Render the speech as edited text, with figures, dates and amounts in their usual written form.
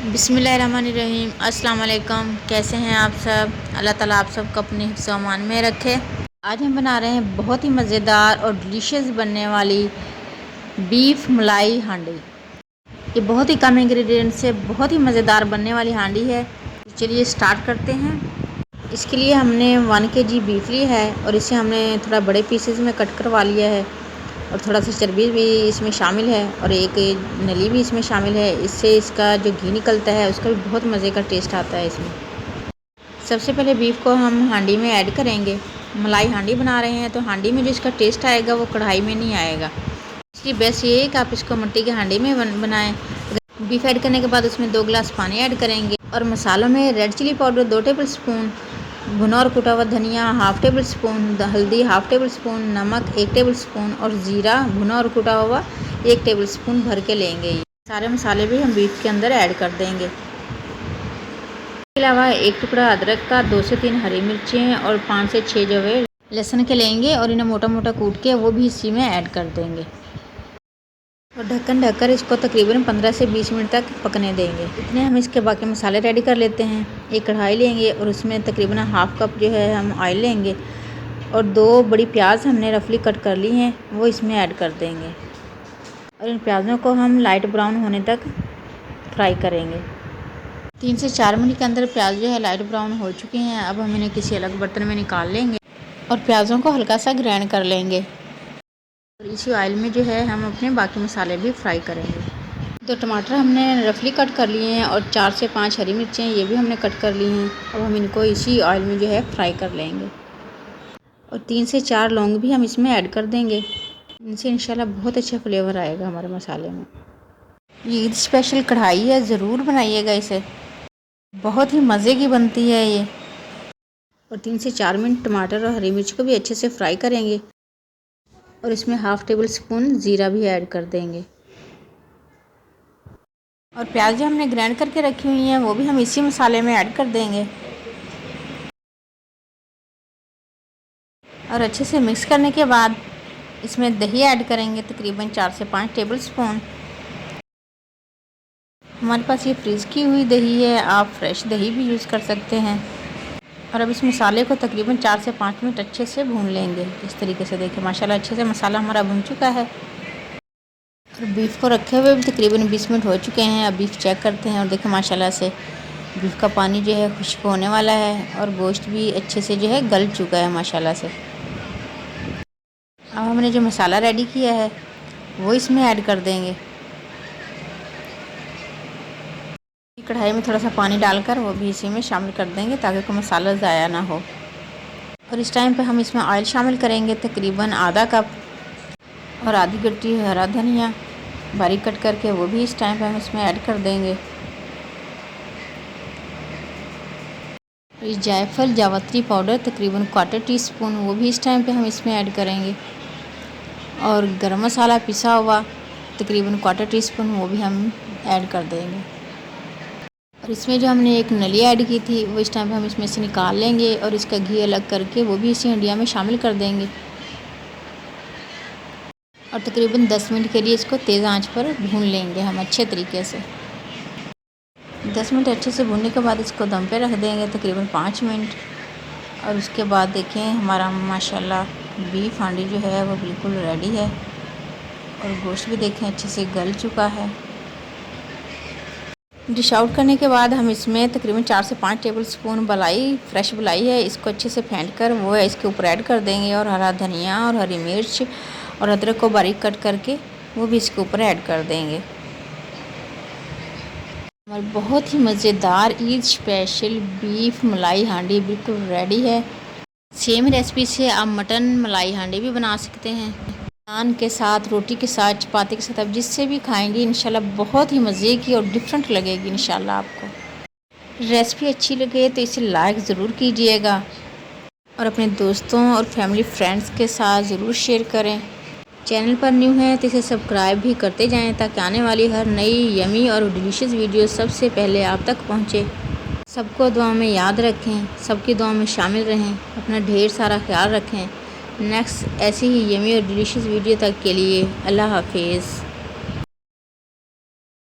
बिस्मिल्लाहिर्रहमानिर्रहीम। अस्सलाम वालेकुम। कैसे हैं आप सब? अल्लाह ताला आप सबको अपने हिफ्ज़ व अमान में रखे। आज हम बना रहे हैं बहुत ही मज़ेदार और डिलीशियस बनने वाली बीफ मलाई हांडी। ये बहुत ही कम इंग्रेडिएंट से बहुत ही मज़ेदार बनने वाली हांडी है। चलिए स्टार्ट करते हैं। इसके लिए हमने 1 kg बीफ ली है और इसे हमने थोड़ा बड़े पीसेस में कट करवा लिया है और थोड़ा सा चर्बी भी इसमें शामिल है और एक नली भी इसमें शामिल है। इससे इसका जो घी निकलता है उसका भी बहुत मज़े का टेस्ट आता है इसमें। सबसे पहले बीफ को हम हांडी में ऐड करेंगे। मलाई हांडी बना रहे हैं तो हांडी में जो इसका टेस्ट आएगा वो कढ़ाई में नहीं आएगा। इसलिए बेस्ट ये है कि आप इसको मिट्टी की हांडी में बनाएं। बीफ ऐड करने के बाद उसमें 2 गिलास पानी ऐड करेंगे और मसालों में red chilli powder 2 tablespoon, भुना और कुटा हुआ धनिया 1/2 टेबल स्पून, हल्दी 1/2 टेबल स्पून, नमक 1 टेबल स्पून और ज़ीरा भुना और कुटा हुआ 1 टेबल स्पून भर के लेंगे। ये सारे मसाले भी हम बीफ के अंदर ऐड कर देंगे। इसके अलावा 1 टुकड़ा अदरक का, 2 से 3 हरी मिर्चें और 5 से 6 जवे लहसुन के लेंगे और इन्हें मोटा मोटा कूट के वो भी इसी में ऐड कर देंगे और ढक्कन ढककर इसको तकरीबन 15 से 20 मिनट तक पकने देंगे। इतने हम इसके बाकी मसाले रेडी कर लेते हैं। एक कढ़ाई लेंगे और उसमें तकरीबन 1/2 कप जो है हम ऑयल लेंगे और 2 बड़ी प्याज हमने रफली कट कर ली हैं वो इसमें ऐड कर देंगे और इन प्याज़ों को हम लाइट ब्राउन होने तक फ्राई करेंगे। 3 से 4 मिनट के अंदर प्याज जो है लाइट ब्राउन हो चुकी हैं। अब हम इन्हें किसी अलग बर्तन में निकाल लेंगे और प्याज़ों को हल्का सा ग्राइंड कर लेंगे और इसी ऑयल में जो है हम अपने बाकी मसाले भी फ्राई करेंगे। 2 टमाटर हमने रफली कट कर लिए हैं और 4 से 5 हरी मिर्चें ये भी हमने कट कर ली हैं। अब हम इनको इसी ऑयल में जो है फ्राई कर लेंगे और 3 से 4 लौंग भी हम इसमें ऐड कर देंगे। इनसे इंशाल्लाह बहुत अच्छा फ्लेवर आएगा हमारे मसाले में। ये ईद स्पेशल कढ़ाई है, ज़रूर बनाइएगा इसे, बहुत ही मज़े की बनती है ये। और 3 से 4 मिनट टमाटर और हरी मिर्च को भी अच्छे से फ्राई करेंगे और इसमें 1/2 टेबल स्पून ज़ीरा भी ऐड कर देंगे और प्याज जो हमने ग्राइंड करके रखी हुई हैं वो भी हम इसी मसाले में ऐड कर देंगे और अच्छे से मिक्स करने के बाद इसमें दही ऐड करेंगे तकरीबन 4 से 5 टेबल स्पून। हमारे पास ये फ्रीज़ की हुई दही है, आप फ्रेश दही भी यूज़ कर सकते हैं। और अब इस मसाले को तकरीबन 4 से 5 मिनट अच्छे से भून लेंगे। इस तरीके से देखिए माशाल्लाह अच्छे से मसाला हमारा भून चुका है और बीफ को रखे हुए भी तकरीबन 20 मिनट हो चुके हैं। अब बीफ चेक करते हैं और देखिए माशाल्लाह से बीफ का पानी जो है खुश्क होने वाला है और गोश्त भी अच्छे से जो है गल चुका है माशाल्लाह से। अब हमने जो मसाला रेडी किया है वो इसमें ऐड कर देंगे। कढ़ाई में थोड़ा सा पानी डालकर वो भी इसी में शामिल कर देंगे ताकि कोई मसाला ज़ाया ना हो। और इस टाइम पे हम इसमें ऑयल शामिल करेंगे तकरीबन आधा कप और आधी गट्टी हरा धनिया बारीक कट करके वो भी इस टाइम पे हम इसमें ऐड कर देंगे। इस जायफल जावित्री पाउडर तकरीबन 1/4 टीस्पून वो भी इस टाइम पे हम इसमें ऐड करेंगे और गरम मसाला पिसा हुआ तकरीबन 1/4 टीस्पून वो भी हम ऐड कर देंगे। और इसमें जो हमने एक नली ऐड की थी वो इस टाइम पे हम इसमें से निकाल लेंगे और इसका घी अलग करके वो भी इसी हंडिया में शामिल कर देंगे और तकरीबन 10 मिनट के लिए इसको तेज़ आंच पर भून लेंगे हम अच्छे तरीके से। 10 मिनट अच्छे से भूनने के बाद इसको दम पे रख देंगे तकरीबन 5 मिनट और उसके बाद देखें हमारा माशाल्लाह बीफ हांडी जो है वो बिल्कुल रेडी है और गोश्त भी देखें अच्छे से गल चुका है। डिश आउट करने के बाद हम इसमें तकरीबन 4 से 5 टेबल स्पून मलाई फ्रेश मलाई है इसको अच्छे से फेंट कर वो है इसके ऊपर ऐड कर देंगे और हरा धनिया और हरी मिर्च और अदरक को बारीक कट करके वो भी इसके ऊपर ऐड कर देंगे। हमारी बहुत ही मज़ेदार ईद स्पेशल बीफ मलाई हांडी बिल्कुल रेडी है। सेम रेसिपी से आप मटन मलाई हांडी भी बना सकते हैं। नान के साथ, रोटी के साथ, चपाती के साथ आप जिससे भी खाएंगे इंशाल्लाह बहुत ही मज़े की और डिफरेंट लगेगी इंशाल्लाह आपको। रेसिपी अच्छी लगे तो इसे लाइक ज़रूर कीजिएगा और अपने दोस्तों और फैमिली फ्रेंड्स के साथ ज़रूर शेयर करें। चैनल पर न्यू हैं तो इसे सब्सक्राइब भी करते जाएं ताकि आने वाली हर नई यमी और डिलीशियस वीडियो सबसे पहले आप तक पहुँचे। सबको दुआ में याद रखें, सबकी दुआ में शामिल रहें, अपना ढेर सारा ख्याल रखें। नेक्स्ट ऐसी ही यमी और डिलीशियस वीडियो तक के लिए अल्लाह हाफिज़।